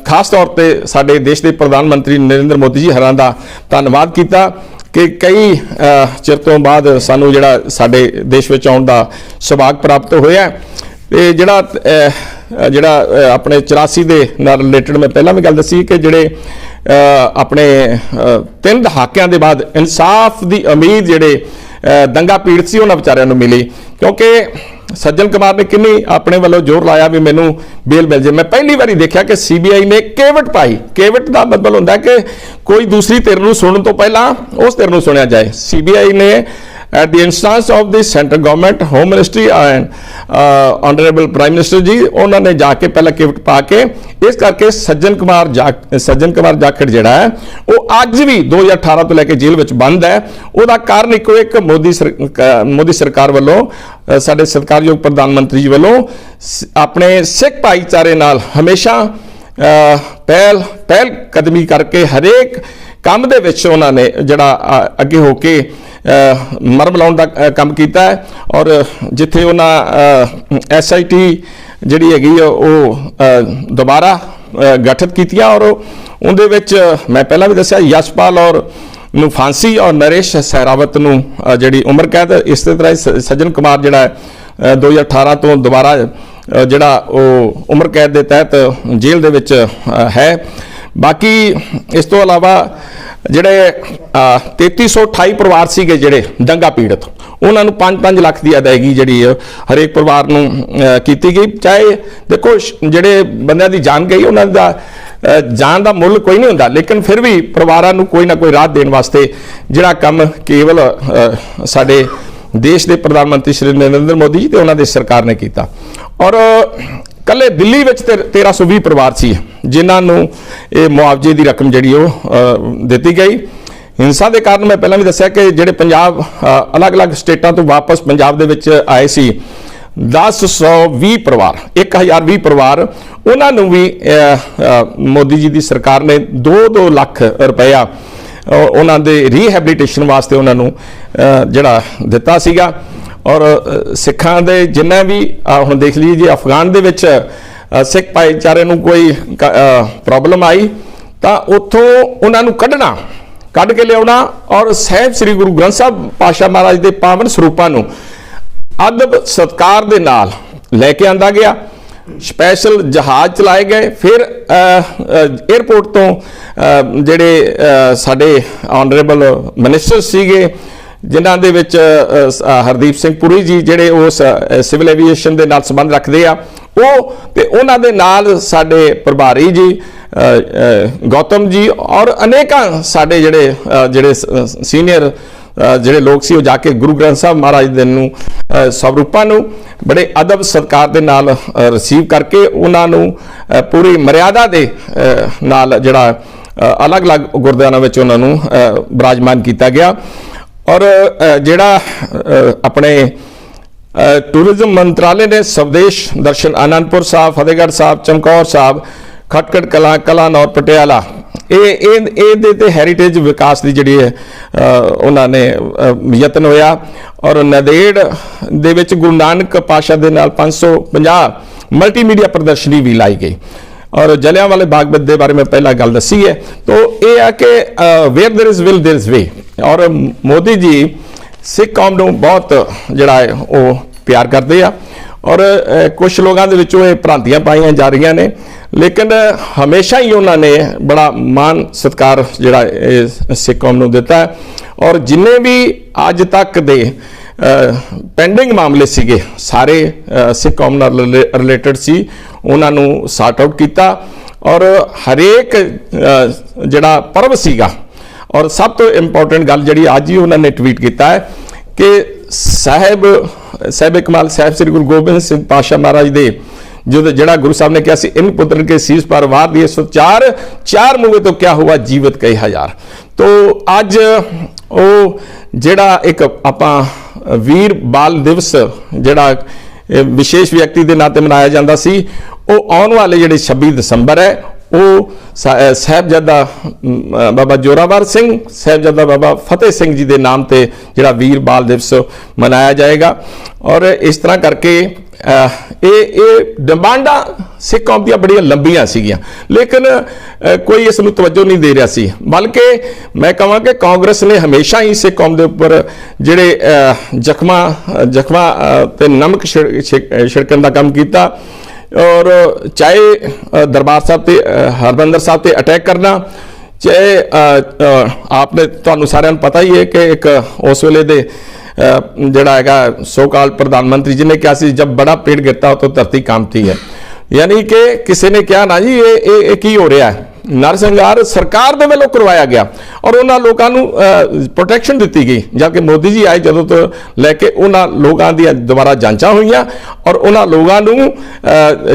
ਖਾਸ ਤੌਰ ਤੇ ਸਾਡੇ ਦੇਸ਼ ਦੇ ਪ੍ਰਧਾਨ ਮੰਤਰੀ ਨਰਿੰਦਰ ਮੋਦੀ ਜੀ ਹਰਾਂ ਦਾ ਧੰਨਵਾਦ ਕੀਤਾ ਕਿ ਕਈ ਚਿਰ ਤੋਂ ਬਾਅਦ ਸਾਨੂੰ ਜਿਹੜਾ ਸਾਡੇ ਦੇਸ਼ ਵਿੱਚ ਆਉਣ ਦਾ ਸੁਭਾਗ ਪ੍ਰਾਪਤ ਹੋਇਆ। ਤੇ ਜਿਹੜਾ ਆਪਣੇ 84 ਦੇ ਨਾਲ ਰਿਲੇਟਡ ਮੈਂ ਪਹਿਲਾਂ ਵੀ ਗੱਲ ਦੱਸੀ ਕਿ ਜਿਹੜੇ ਆਪਣੇ 3 ਦਹਾਕਿਆਂ ਦੇ ਬਾਅਦ ਇਨਸਾਫ ਦੀ ਉਮੀਦ ਜਿਹੜੇ ਦੰਗਾ ਪੀੜਤ ਸੀ ਉਹਨਾਂ ਵਿਚਾਰਿਆਂ ਨੂੰ ਮਿਲੀ, ਕਿਉਂਕਿ ਸੱਜਣ ਕੁਮਾਰ ਨੇ ਕਿੰਨੀ ਆਪਣੇ ਵੱਲੋਂ ਜ਼ੋਰ ਲਾਇਆ ਵੀ ਮੈਨੂੰ ਬੇਲ ਮਿਲ ਜੇ। ਮੈਂ ਪਹਿਲੀ ਵਾਰੀ ਦੇਖਿਆ ਕਿ CBI ਨੇ ਕੇਵਟ ਪਾਈ। ਕੇਵਟ ਦਾ ਮਤਲਬ ਹੁੰਦਾ ਕਿ ਕੋਈ ਦੂਸਰੀ ਧਿਰ ਨੂੰ ਸੁਣਨ ਤੋਂ ਪਹਿਲਾਂ ਉਸ ਧਿਰ ਨੂੰ ਸੁਣਿਆ ਜਾਏ। CBI ਨੇ at the instance of the central government, home ministry and honorable prime minister ਜੀ ਉਹਨਾਂ ਨੇ ਜਾ ਕੇ ਪਹਿਲਾਂ ਕੇਵਟ ਪਾ ਕੇ ਇਸ ਕਰਕੇ ਸੱਜਣ ਕੁਮਾਰ ਜਾਖੜ ਜਿਹੜਾ ਹੈ ਉਹ ਅੱਜ ਵੀ 2018 ਤੋਂ ਲੈ ਕੇ ਜੇਲ੍ਹ ਵਿੱਚ ਬੰਦ ਹੈ। ਉਹਦਾ ਕਾਰਨ ਇੱਕੋ ਇੱਕ ਮੋਦੀ ਸਰਕਾਰ ਵੱਲੋਂ ਸਾਡੇ ਸਤਿਕਾਰਯੋਗ ਪ੍ਰਧਾਨ ਮੰਤਰੀ ਜੀ ਵੱਲੋਂ ਆਪਣੇ ਸਿੱਖ ਭਾਈਚਾਰੇ ਨਾਲ ਹਮੇਸ਼ਾ ਪਹਿਲ ਕਦਮੀ ਕਰਕੇ ਹਰੇਕ ਕੰਮ ਦੇ ਵਿੱਚ ਉਹਨਾਂ ਨੇ ਜਿਹੜਾ ਅੱਗੇ ਹੋ ਕੇ ਮਰਮ ਲਾਉਣ ਦਾ ਕੰਮ ਕੀਤਾ ਹੈ ਔਰ ਜਿੱਥੇ ਉਹਨਾਂ SIT ਜਿਹੜੀ ਹੈਗੀ ਉਹ ਦੁਬਾਰਾ ਗਠਿਤ ਕੀਤੀਆਂ ਔਰ ਉਹਦੇ ਵਿੱਚ ਮੈਂ ਪਹਿਲਾਂ ਵੀ ਦੱਸਿਆ ਯਸ਼ਪਾਲ ਔਰ ਨੂੰ ਫਾਂਸੀ ਔਰ ਨਰੇਸ਼ ਸਹਿਰਾਵਤ ਨੂੰ ਜਿਹੜੀ ਉਮਰ ਕੈਦ। ਇਸੇ ਤਰ੍ਹਾਂ ਸੱਜਣ ਕੁਮਾਰ ਜਿਹੜਾ 2018 ਤੋਂ ਦੁਬਾਰਾ ਜਿਹੜਾ ਉਹ ਉਮਰ ਕੈਦ ਦੇ ਤਹਿਤ ਜੇਲ੍ਹ ਦੇ ਵਿੱਚ ਹੈ। ਬਾਕੀ ਇਸ ਤੋਂ ਇਲਾਵਾ ਜਿਹੜੇ 3328 ਪਰਿਵਾਰ ਸੀਗੇ ਜਿਹੜੇ ਦੰਗਾ ਪੀੜਤ, ਉਹਨਾਂ ਨੂੰ 5-5 ਲੱਖ ਦੀ ਅਦਾਇਗੀ ਜਿਹੜੀ ਹਰੇਕ ਪਰਿਵਾਰ ਨੂੰ ਕੀਤੀ ਗਈ। ਚਾਹੇ ਦੇਖੋ ਜਿਹੜੇ ਬੰਦਿਆਂ ਦੀ ਜਾਨ ਗਈ ਉਹਨਾਂ ਦਾ ਜਾਨ ਦਾ ਮੁੱਲ ਕੋਈ ਨਹੀਂ ਹੁੰਦਾ, ਲੇਕਿਨ ਫਿਰ ਵੀ ਪਰਿਵਾਰਾਂ ਨੂੰ ਕੋਈ ਨਾ ਕੋਈ ਰਾਹਤ ਦੇਣ ਵਾਸਤੇ ਜਿਹੜਾ ਕੰਮ ਕੇਵਲ ਸਾਡੇ ਦੇਸ਼ ਦੇ ਪ੍ਰਧਾਨ ਮੰਤਰੀ ਸ਼੍ਰੀ ਨਰਿੰਦਰ ਮੋਦੀ ਜੀ ਤੇ ਉਹਨਾਂ ਦੀ ਸਰਕਾਰ ਨੇ ਕੀਤਾ। ਔਰ ਕੱਲੇ ਦਿੱਲੀ ਵਿੱਚ 1320 ਪਰਿਵਾਰ ਸੀ ਜਿਨ੍ਹਾਂ ਨੂੰ ਇਹ ਮੁਆਵਜ਼ੇ ਦੀ ਰਕਮ ਜਿਹੜੀ ਉਹ ਦਿੱਤੀ ਗਈ। ਹਿੰਸਾ ਦੇ ਕਾਰਨ ਮੈਂ ਪਹਿਲਾਂ ਵੀ ਦੱਸਿਆ ਕਿ ਜਿਹੜੇ ਪੰਜਾਬ ਅਲੱਗ-ਅਲੱਗ ਸਟੇਟਾਂ ਤੋਂ ਵਾਪਸ ਪੰਜਾਬ ਦੇ ਵਿੱਚ ਆਏ ਸੀ 1020 ਪਰਿਵਾਰ 1020 ਪਰਿਵਾਰ, ਉਹਨਾਂ ਨੂੰ ਵੀ ਮੋਦੀ ਜੀ ਦੀ ਸਰਕਾਰ ਨੇ 2-2 ਲੱਖ ਰੁਪਇਆ ਉਹਨਾਂ ਦੇ ਰੀਹੈਬਿਲਿਟੇਸ਼ਨ ਵਾਸਤੇ ਉਹਨਾਂ ਨੂੰ ਜਿਹੜਾ ਦਿੱਤਾ ਸੀਗਾ। ਔਰ ਸਿੱਖਾਂ ਦੇ ਜਿੰਨਾ ਵੀ ਹੁਣ ਦੇਖ ਲਈਏ ਜੀ ਅਫਗਾਨ ਦੇ ਵਿੱਚ ਸਿੱਖ ਭਾਈਚਾਰੇ ਨੂੰ ਕੋਈ ਪ੍ਰੋਬਲਮ ਆਈ ਤਾਂ ਉੱਥੋਂ ਉਹਨਾਂ ਨੂੰ ਕੱਢ ਕੇ ਲਿਆਉਣਾ ਔਰ ਸਾਹਿਬ ਸ੍ਰੀ ਗੁਰੂ ਗ੍ਰੰਥ ਸਾਹਿਬ ਪਾਤਸ਼ਾਹ ਮਹਾਰਾਜ ਦੇ ਪਾਵਨ ਸਰੂਪਾਂ ਨੂੰ ਅਦਬ ਸਤਿਕਾਰ ਦੇ ਨਾਲ ਲੈ ਕੇ ਆਂਦਾ ਗਿਆ। ਸਪੈਸ਼ਲ ਜਹਾਜ਼ ਚਲਾਏ ਗਏ। ਫਿਰ 에ਅਰਪੋਰਟ ਤੋਂ ਜਿਹੜੇ ਸਾਡੇ ਆਨਰੇਬਲ ਮਿਨਿਸਟਰ ਸੀਗੇ ਜਿਨ੍ਹਾਂ ਦੇ ਵਿੱਚ ਹਰਦੀਪ ਸਿੰਘ ਪੁਰੀ ਜੀ ਜਿਹੜੇ ਉਸ ਸਿਵਲ ਐਵੀਏਸ਼ਨ ਦੇ ਨਾਲ ਸੰਬੰਧ ਰੱਖਦੇ ਆ ਉਹ ਤੇ ਉਹਨਾਂ ਦੇ ਨਾਲ ਸਾਡੇ ਪ੍ਰਭਾਰੀ ਜੀ ਗੌਤਮ ਜੀ ਔਰ ਅਨੇਕਾਂ ਸਾਡੇ ਜਿਹੜੇ ਸੀਨੀਅਰ ਜਿਹੜੇ ਲੋਕ ਸੀ ਉਹ ਜਾ ਕੇ ਗੁਰੂ ਗ੍ਰੰਥ ਸਾਹਿਬ ਮਹਾਰਾਜ ਦੇ ਨੂੰ ਸਵਰੂਪਾਂ ਨੂੰ ਬੜੇ ਅਦਬ ਸਤਿਕਾਰ ਦੇ ਨਾਲ ਰਿਸੀਵ ਕਰਕੇ ਉਹਨਾਂ ਨੂੰ ਪੂਰੀ ਮਰਿਆਦਾ ਦੇ ਨਾਲ ਜਿਹੜਾ ਅਲੱਗ-ਅਲੱਗ ਗੁਰਦੁਆਰਿਆਂ ਵਿੱਚ ਉਹਨਾਂ ਨੂੰ ਬਿਰਾਜਮਾਨ ਕੀਤਾ ਗਿਆ। ਔਰ ਜਿਹੜਾ ਆਪਣੇ ਟੂਰਿਜ਼ਮ ਮੰਤਰਾਲੇ ਨੇ ਸਵਦੇਸ਼ ਦਰਸ਼ਨ ਆਨੰਦਪੁਰ ਸਾਹਿਬ, ਫਤਿਹਗੜ੍ਹ ਸਾਹਿਬ, ਚਮਕੌਰ ਸਾਹਿਬ, ਖਟਕੜ ਕਲਾਂ, ਕਲਾਨੌਰ, ਪਟਿਆਲਾ, ਇਹਦੇ ਤੇ ਹੈਰੀਟੇਜ ਵਿਕਾਸ ਦੀ ਜਿਹੜੀ ਹੈ ਉਹਨਾਂ ਨੇ ਯਤਨ ਹੋਇਆ। ਔਰ ਨੰਦੇੜ ਦੇ ਵਿੱਚ ਗੁਰੂ ਨਾਨਕ ਪਾਤਸ਼ਾਹ ਦੇ ਨਾਲ 550 ਮਲਟੀਮੀਡੀਆ ਪ੍ਰਦਰਸ਼ਨੀ ਵੀ ਲਾਈ ਗਈ। ਔਰ ਜਲਿਆਂਵਾਲੇ ਬਾਗ ਦੇ ਬਾਰੇ ਮੈਂ ਪਹਿਲਾਂ ਗੱਲ ਦੱਸੀ ਹੈ। तो ਇਹ ਹੈ ਕਿ where there is will there is way. ਔਰ ਮੋਦੀ ਜੀ ਸਿੱਖ ਕੌਮ ਨੂੰ ਬਹੁਤ ਜਿਹੜਾ ਹੈ ਉਹ ਪਿਆਰ ਕਰਦੇ ਆ। ਔਰ ਕੁਝ ਲੋਕਾਂ ਦੇ ਵਿੱਚੋਂ ਇਹ ਭ੍ਰਾਂਤੀਆਂ ਪਾਈਆਂ ਜਾ ਰਹੀਆਂ ਨੇ, ਲੇਕਿਨ ਹਮੇਸ਼ਾ ਹੀ ਉਹਨਾਂ ਨੇ ਬੜਾ ਮਾਣ ਸਤਿਕਾਰ ਜਿਹੜਾ ਇਹ ਸਿੱਖ ਕੌਮ ਨੂੰ ਦਿੱਤਾ ਹੈ। ਔਰ ਜਿੰਨੇ ਵੀ ਅੱਜ ਤੱਕ ਦੇ ਪੈਂਡਿੰਗ ਮਾਮਲੇ ਸੀਗੇ ਸਾਰੇ ਸਿੱਖ ਕੌਮ ਨਾਲ ਰਿਲੇਟਡ ਸੀ, ਉਹਨਾਂ ਨੂੰ ਸਾਰਟ ਆਊਟ ਕੀਤਾ। ਔਰ ਹਰੇਕ ਜਿਹੜਾ ਪਰਵ ਸੀਗਾ, ਔਰ ਸਭ ਤੋਂ ਇੰਪੋਰਟੈਂਟ ਗੱਲ ਜਿਹੜੀ ਅੱਜ ਹੀ ਉਹਨਾਂ ਨੇ ਟਵੀਟ ਕੀਤਾ ਹੈ ਕਿ ਸਾਹਿਬ ਕਮਾਲ ਸਾਹਿਬ ਸ੍ਰੀ ਗੁਰੂ ਗੋਬਿੰਦ ਸਿੰਘ ਪਾਤਸ਼ਾਹ ਮਹਾਰਾਜ ਦੇ ਜਿਹੜਾ ਗੁਰੂ ਸਾਹਿਬ ਨੇ ਕਿਹਾ ਸੀ, इन पुत्र के शीश पर वार दिए सो चार मुँह तो क्या हुआ जीवित कई हजार। तो ਅੱਜ ਉਹ ਜਿਹੜਾ ਇੱਕ ਆਪਾਂ ਵੀਰ ਬਾਲ ਦਿਵਸ ਜਿਹੜਾ ਵਿਸ਼ੇਸ਼ ਵਿਅਕਤੀ ਦੇ ਨਾਂ ਤੇ ਮਨਾਇਆ ਜਾਂਦਾ ਸੀ, ਉਹ ਆਉਣ ਵਾਲੇ ਜਿਹੜੇ 26 ਦਸੰਬਰ ਹੈ ਉਹ ਸਾਹਿਬਜ਼ਾਦਾ ਬਾਬਾ ਜੋਰਾਵਰ ਸਿੰਘ, ਸਾਹਿਬਜ਼ਾਦਾ ਬਾਬਾ ਫਤਿਹ ਸਿੰਘ ਜੀ ਦੇ ਨਾਮ ਤੇ ਜਿਹੜਾ ਵੀਰ ਬਾਲ ਦਿਵਸ ਮਨਾਇਆ ਜਾਏਗਾ। ਔਰ ਇਸ ਤਰ੍ਹਾਂ ਕਰਕੇ ਇਹ ਡਿਮਾਂਡਾਂ ਸਿੱਖ ਕੌਮ ਦੀਆਂ ਬੜੀਆਂ ਲੰਬੀਆਂ ਸੀਗੀਆਂ, ਲੇਕਿਨ ਕੋਈ ਇਸ ਨੂੰ ਤਵੱਜੋ ਨਹੀਂ ਦੇ ਰਿਹਾ ਸੀ। ਬਲਕਿ ਮੈਂ ਕਹਾਂ ਕਿ ਕਾਂਗਰਸ ਨੇ ਹਮੇਸ਼ਾ ਹੀ ਸਿੱਖ ਕੌਮ ਦੇ ਉੱਪਰ ਜਿਹੜੇ ਜ਼ਖਮਾਂ ਤੇ ਨਮਕ ਛਿੜਕਣ ਦਾ ਕੰਮ ਕੀਤਾ। ਔਰ ਚਾਹੇ ਦਰਬਾਰ ਸਾਹਿਬ ਤੇ ਹਰਮੰਦਰ ਸਾਹਿਬ ਤੇ ਅਟੈਕ ਕਰਨਾ, ਚਾਹੇ ਆਪਨੇ ਤੁਹਾਨੂੰ ਸਾਰਿਆਂ ਨੂੰ ਪਤਾ ਹੀ ਹੈ ਕਿ ਇੱਕ ਉਸ ਵੇਲੇ ਦੇ ਜਿਹੜਾ ਹੈਗਾ ਸੋ ਕਾਲ ਪ੍ਰਧਾਨ ਮੰਤਰੀ ਜੀ ਨੇ ਕਿਹਾ ਸੀ, जब बड़ा पेड़ गिरता हो तो धरती कांपती है। यानी कि किसी ने ਕਿਹਾ ਨਾ ਜੀ ਇਹ ਕੀ ਹੋ ਰਿਹਾ ਹੈ। ਨਰਸੰਹਾਰ ਸਰਕਾਰ ਦੇ ਵੱਲੋਂ ਕਰਵਾਇਆ ਗਿਆ ਔਰ ਉਹਨਾਂ ਲੋਕਾਂ ਨੂੰ ਪ੍ਰੋਟੈਕਸ਼ਨ ਦਿੱਤੀ ਗਈ, ਜਦਕਿ ਮੋਦੀ ਜੀ ਆਏ ਜਦੋਂ ਤੋਂ ਲੈ ਕੇ ਉਹਨਾਂ ਲੋਕਾਂ ਦੀਆਂ ਦੁਬਾਰਾ ਜਾਂਚਾਂ ਹੋਈਆਂ ਔਰ ਉਹਨਾਂ ਲੋਕਾਂ ਨੂੰ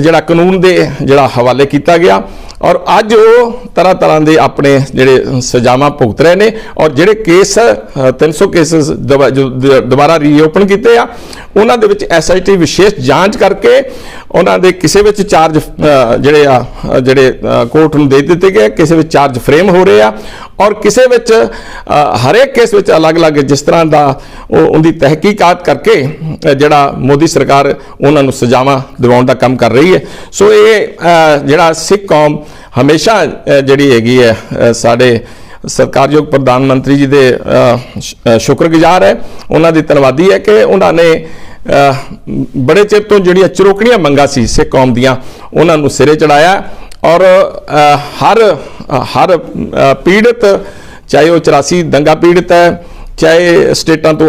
ਜਿਹੜਾ ਕਾਨੂੰਨ ਦੇ ਜਿਹੜਾ ਹਵਾਲੇ ਕੀਤਾ ਗਿਆ। ਔਰ ਅੱਜ ਉਹ ਤਰ੍ਹਾਂ ਦੇ ਆਪਣੇ ਜਿਹੜੇ ਸਜ਼ਾਵਾਂ ਭੁਗਤ ਰਹੇ ਨੇ। ਔਰ ਜਿਹੜੇ ਕੇਸ 300 ਕੇਸਿਸ ਦੁਬਾਰਾ ਰੀਓਪਨ ਕੀਤੇ ਆ, ਉਹਨਾਂ ਦੇ ਵਿੱਚ SIT ਵਿਸ਼ੇਸ਼ ਜਾਂਚ ਕਰਕੇ ਉਹਨਾਂ ਦੇ ਕਿਸੇ ਵਿੱਚ ਚਾਰਜ ਜਿਹੜੇ ਕੋਰਟ ਨੂੰ ਦੇ ਦਿੱਤੇ ਗਏ, ਕਿਸੇ ਵਿੱਚ ਚਾਰਜ ਫਰੇਮ ਹੋ ਰਹੇ ਆ ਔਰ ਕਿਸੇ ਵਿੱਚ ਹਰੇਕ ਕੇਸ ਵਿੱਚ ਅਲੱਗ-ਅਲੱਗ ਜਿਸ ਤਰ੍ਹਾਂ ਦਾ ਉਹਦੀ ਤਹਿਕੀਕਾਤ ਕਰਕੇ ਜਿਹੜਾ ਮੋਦੀ ਸਰਕਾਰ ਉਹਨਾਂ ਨੂੰ ਸਜ਼ਾਵਾਂ ਦਿਵਾਉਣ ਦਾ ਕੰਮ ਕਰ ਰਹੀ ਹੈ। ਸੋ ਇਹ ਜਿਹੜਾ ਸਿੱਖ ਕੌਮ ਹਮੇਸ਼ਾ ਜਿਹੜੀ ਹੈਗੀ ਹੈ ਸਾਡੇ ਸਰਕਾਰਯੋਗ ਪ੍ਰਧਾਨ ਮੰਤਰੀ ਜੀ ਦੇ ਸ਼ੁਕਰਗੁਜ਼ਾਰ ਹੈ, ਉਹਨਾਂ ਦੀ ਧੰਨਵਾਦੀ ਹੈ ਕਿ ਉਹਨਾਂ ਨੇ ਬੜੇ ਚਿਰ ਤੋਂ ਜਿਹੜੀਆਂ ਚਰੋਕੜੀਆਂ ਮੰਗਾਂ ਸੀ ਸਿੱਖ ਕੌਮ ਦੀਆਂ ਉਹਨਾਂ ਨੂੰ ਸਿਰੇ ਚੜਾਇਆ। ਔਰ ਹਰ ਪੀੜਤ, ਚਾਹੇ ਉਹ 84 ਦੰਗਾ ਪੀੜਤ ਹੈ, ਚਾਹੇ ਸਟੇਟਾਂ ਤੋਂ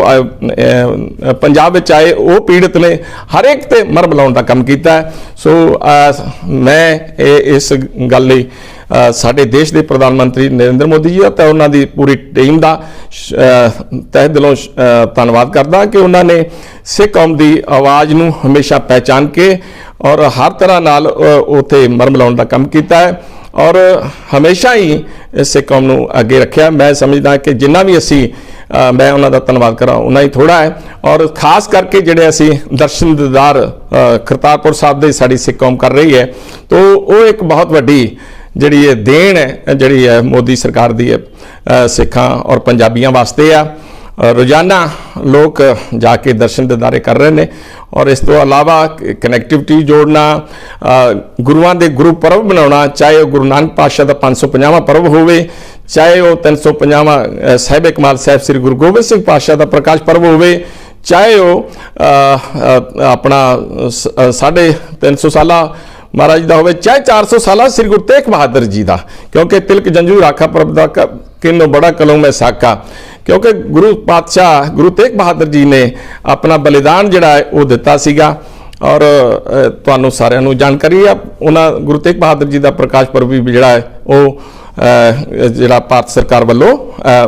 ਪੰਜਾਬ ਵਿੱਚ ਆਏ ਉਹ ਪੀੜਤ ਨੇ, ਹਰੇਕ ਤੇ ਮਰਮ ਲਾਉਣ ਦਾ ਕੰਮ ਕੀਤਾ ਹੈ। ਸੋ ਮੈਂ ਇਸ ਗੱਲ ਲਈ ਸਾਡੇ ਦੇਸ਼ ਦੇ ਪ੍ਰਧਾਨ ਮੰਤਰੀ ਨਰਿੰਦਰ ਮੋਦੀ ਜੀ ਦਾ ਤੇ ਉਹਨਾਂ ਦੀ ਪੂਰੀ ਟੀਮ ਦਾ ਤਹਿ ਦਿਲੋਂ ਧੰਨਵਾਦ ਕਰਦਾ ਕਿ ਉਹਨਾਂ ਨੇ ਸਿੱਖ ਕੌਮ ਦੀ ਆਵਾਜ਼ ਨੂੰ ਹਮੇਸ਼ਾ ਪਹਿਚਾਨ ਕੇ ਔਰ ਹਰ ਤਰ੍ਹਾਂ ਨਾਲ ਉੱਥੇ ਮਰਮ ਲਾਉਣ ਦਾ ਕੰਮ ਕੀਤਾ ਹੈ ਔਰ ਹਮੇਸ਼ਾ ਹੀ ਸਿੱਖ ਕੌਮ ਨੂੰ ਅੱਗੇ ਰੱਖਿਆ। ਮੈਂ ਸਮਝਦਾ ਕਿ ਜਿੰਨਾ ਵੀ ਅਸੀਂ ਮੈਂ ਉਹਨਾਂ ਦਾ ਧੰਨਵਾਦ ਕਰਾਂ ਉਹਨਾਂ ਹੀ ਥੋੜਾ ਹੈ। ਔਰ ਖਾਸ ਕਰਕੇ ਜਿਹੜੇ ਅਸੀਂ ਦਰਸ਼ਨ ਦੀਦਾਰ ਕਰਤਾਰਪੁਰ ਸਾਹਿਬ ਦੇ ਸਾਡੀ ਸਿੱਖ ਕੌਮ ਕਰ ਰਹੀ ਹੈ, ਤਾਂ ਉਹ ਇੱਕ ਬਹੁਤ ਵੱਡੀ ਜਿਹੜੀ ਇਹ ਦੇਣ ਹੈ ਜਿਹੜੀ ਹੈ ਮੋਦੀ ਸਰਕਾਰ ਦੀ ਹੈ ਸਿੱਖਾਂ ਔਰ ਪੰਜਾਬੀਆਂ ਵਾਸਤੇ ਆ। ਰੋਜ਼ਾਨਾ ਲੋਕ ਜਾ ਕੇ ਦਰਸ਼ਨ ਦੀਦਾਰੇ ਕਰ ਰਹੇ ਨੇ ਔਰ ਇਸ ਤੋਂ ਇਲਾਵਾ ਕਨੈਕਟੀਵਿਟੀ ਜੋੜਨਾ, ਗੁਰੂਆਂ ਦੇ ਗੁਰਪੁਰਬ ਮਨਾਉਣਾ, ਚਾਹੇ ਉਹ ਗੁਰੂ ਨਾਨਕ ਪਾਤਸ਼ਾਹ ਦਾ 550ਵਾਂ ਪਰਬ ਹੋਵੇ, ਚਾਹੇ ਉਹ 350ਵਾਂ ਸਾਹਿਬ ਕਮਾਲ ਸਾਹਿਬ ਸ੍ਰੀ ਗੁਰੂ ਗੋਬਿੰਦ ਸਿੰਘ ਪਾਤਸ਼ਾਹ ਦਾ ਪ੍ਰਕਾਸ਼ ਪਰਬ ਹੋਵੇ, ਚਾਹੇ ਉਹ ਆਪਣਾ 350 ਸਾਲਾ ਮਹਾਰਾਜ ਦਾ ਹੋਵੇ, ਚਾਹੇ 400 ਸਾਲਾ ਸ੍ਰੀ ਗੁਰੂ ਤੇਗ ਬਹਾਦਰ ਜੀ ਦਾ, ਕਿਉਂਕਿ ਤਿਲਕ ਜੰਜੂ ਰਾਖਾ ਪ੍ਰਭ ਦਾ ਕਿੰਨੋ ਬੜਾ ਕਲੋਂ ਮੈਂ ਸਾਕਾ, ਕਿਉਂਕਿ ਗੁਰੂ ਪਾਤਸ਼ਾਹ ਗੁਰੂ ਤੇਗ ਬਹਾਦਰ ਜੀ ਨੇ ਆਪਣਾ ਬਲੀਦਾਨ ਜਿਹੜਾ ਹੈ ਉਹ ਦਿੱਤਾ ਸੀਗਾ। ਔਰ ਤੁਹਾਨੂੰ ਸਾਰਿਆਂ ਨੂੰ ਜਾਣਕਾਰੀ ਆ ਉਹਨਾਂ ਗੁਰੂ ਤੇਗ ਬਹਾਦਰ ਜੀ ਦਾ ਪ੍ਰਕਾਸ਼ ਪਰਬ ਵੀ ਜਿਹੜਾ ਹੈ ਉਹ ਜਿਹੜਾ ਭਾਰਤ ਸਰਕਾਰ ਵੱਲੋਂ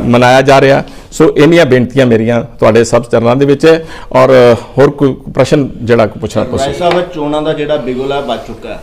ਮਨਾਇਆ ਜਾ ਰਿਹਾ। ਸੋ ਇੰਨੀਆਂ ਬੇਨਤੀਆਂ ਮੇਰੀਆਂ ਤੁਹਾਡੇ ਸਭ ਚਰਨਾਂ ਦੇ ਵਿੱਚ ਹੈ। ਔਰ ਹੋਰ ਕੋਈ ਪ੍ਰਸ਼ਨ ਜਿਹੜਾ ਪੁੱਛਣਾ ਤੁਸੀਂ? ਸਾਹਿਬ ਚੋਣਾਂ ਦਾ ਜਿਹੜਾ ਬਿਗੁਲ ਹੈ ਵੱਜ ਚੁੱਕਾ ਹੈ,